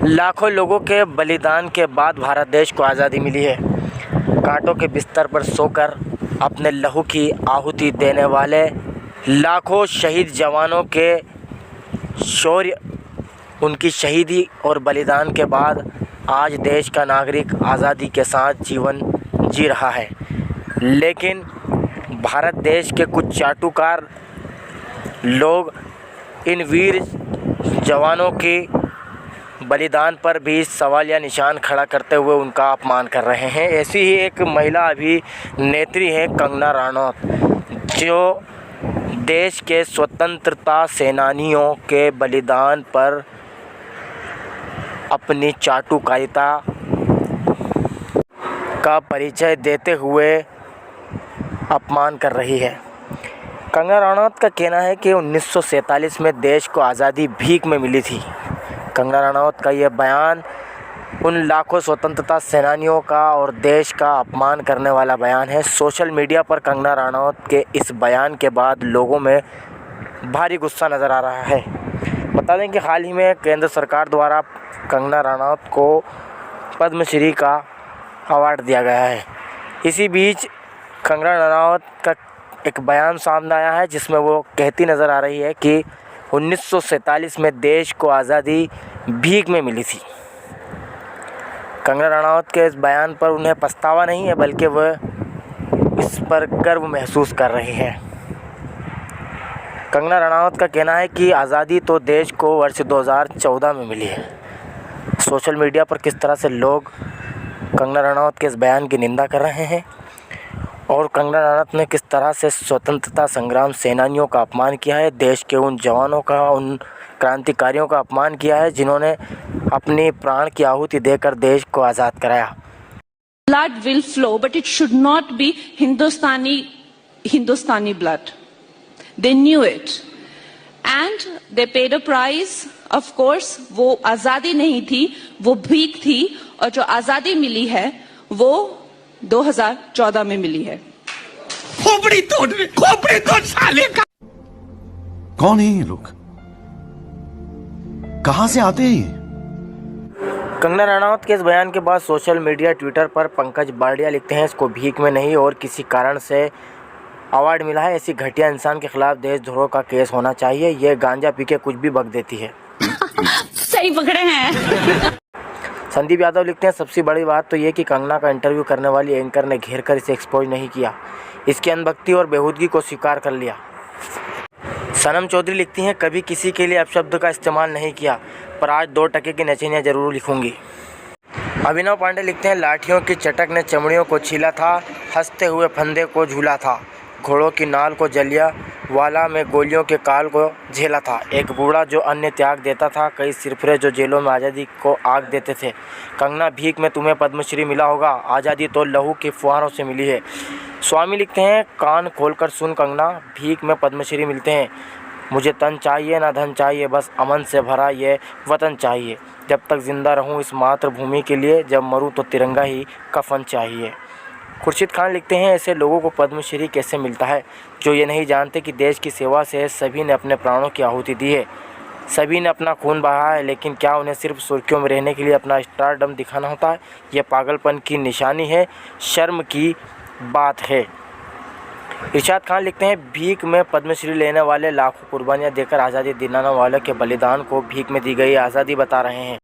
लाखों लोगों के बलिदान के बाद भारत देश को आज़ादी मिली है। कांटों के बिस्तर पर सोकर अपने लहू की आहुति देने वाले लाखों शहीद जवानों के शौर्य, उनकी शहीदी और बलिदान के बाद आज देश का नागरिक आज़ादी के साथ जीवन जी रहा है। लेकिन भारत देश के कुछ चाटुकार लोग इन वीर जवानों के बलिदान पर भी सवालिया निशान खड़ा करते हुए उनका अपमान कर रहे हैं। ऐसी ही एक महिला अभिनेत्री है कंगना रनौत, जो देश के स्वतंत्रता सेनानियों के बलिदान पर अपनी चाटुकारिता का परिचय देते हुए अपमान कर रही है। कंगना रनौत का कहना है कि 1947 में देश को आज़ादी भीख में मिली थी। कंगना रनौत का यह बयान उन लाखों स्वतंत्रता सेनानियों का और देश का अपमान करने वाला बयान है। सोशल मीडिया पर कंगना रनौत के इस बयान के बाद लोगों में भारी गुस्सा नज़र आ रहा है। बता दें कि हाल ही में केंद्र सरकार द्वारा कंगना रनौत को पद्मश्री का अवार्ड दिया गया है। इसी बीच कंगना रनौत का एक बयान सामने आया है जिसमें वो कहती नज़र आ रही है कि 1947 में देश को आज़ादी भीख में मिली थी। कंगना रनौत के इस बयान पर उन्हें पछतावा नहीं है, बल्कि वह इस पर गर्व महसूस कर रही हैं। कंगना रनौत का कहना है कि आज़ादी तो देश को वर्ष 2014 में मिली है। सोशल मीडिया पर किस तरह से लोग कंगना रनौत के इस बयान की निंदा कर रहे हैं और कंगना रनौत ने किस तरह से स्वतंत्रता संग्राम सेनानियों का अपमान किया है, देश के उन जवानों का, उन क्रांतिकारियों का अपमान किया है जिन्होंने अपनी प्राण की आहुति देकर देश को आज़ाद कराया। Blood will flow, but it should not be Hindustani blood. They knew it, and they paid a price. Of course, वो आज़ादी नहीं थी, वो भीख थी, और जो आज़ादी मिली है वो 2014 में मिली है। खोपड़ी तोड़ साले का। कौन है ये लोग? कहां से आते हैं ये? कंगना रनौत के इस बयान के बाद सोशल मीडिया ट्विटर पर पंकज बारडिया लिखते हैं, इसको भीख में नहीं और किसी कारण से अवार्ड मिला है। ऐसी घटिया इंसान के खिलाफ देशद्रोह का केस होना चाहिए। ये गांजा पी के कुछ भी बक देती है। सही पकड़े हैं। संदीप यादव लिखते हैं, सबसे बड़ी बात तो ये कि कंगना का इंटरव्यू करने वाली एंकर ने घेर कर इसे एक्सपोज नहीं किया, इसकी अनभक्ति और बेहूदगी को स्वीकार कर लिया। सनम चौधरी लिखती हैं, कभी किसी के लिए अपशब्द का इस्तेमाल नहीं किया, पर आज 2 टके की नचनियाँ जरूर लिखूंगी। अभिनव पांडे लिखते हैं, लाठियों की चटक ने चमड़ियों को छीला था, हंसते हुए फंदे को झूला था, घोड़ों की नाल को जलिया वाला में गोलियों के काल को झेला था, एक बूढ़ा जो अन्य त्याग देता था, कई सिरफिरे जो जेलों में आज़ादी को आग देते थे। कंगना, भीख में तुम्हें पद्मश्री मिला होगा, आज़ादी तो लहू की फुहारों से मिली है। स्वामी लिखते हैं, कान खोलकर सुन कंगना, भीख में पद्मश्री मिलते हैं। मुझे तन चाहिए ना धन चाहिए, बस अमन से भरा ये वतन चाहिए। जब तक जिंदा रहूं इस मातृभूमि के लिए, जब मरूं तो तिरंगा ही कफन चाहिए। खुर्शीद खान लिखते हैं, ऐसे लोगों को पद्मश्री कैसे मिलता है जो ये नहीं जानते कि देश की सेवा से सभी ने अपने प्राणों की आहुति दी है, सभी ने अपना खून बहाया है, लेकिन क्या उन्हें सिर्फ सुर्खियों में रहने के लिए अपना स्टारडम दिखाना होता है? यह पागलपन की निशानी है, शर्म की बात है। इरशाद खान लिखते हैं, भीख में पद्मश्री लेने वाले लाखों कुर्बानियाँ देकर आज़ादी दिलाने वालों के बलिदान को भीख में दी गई आज़ादी बता रहे हैं।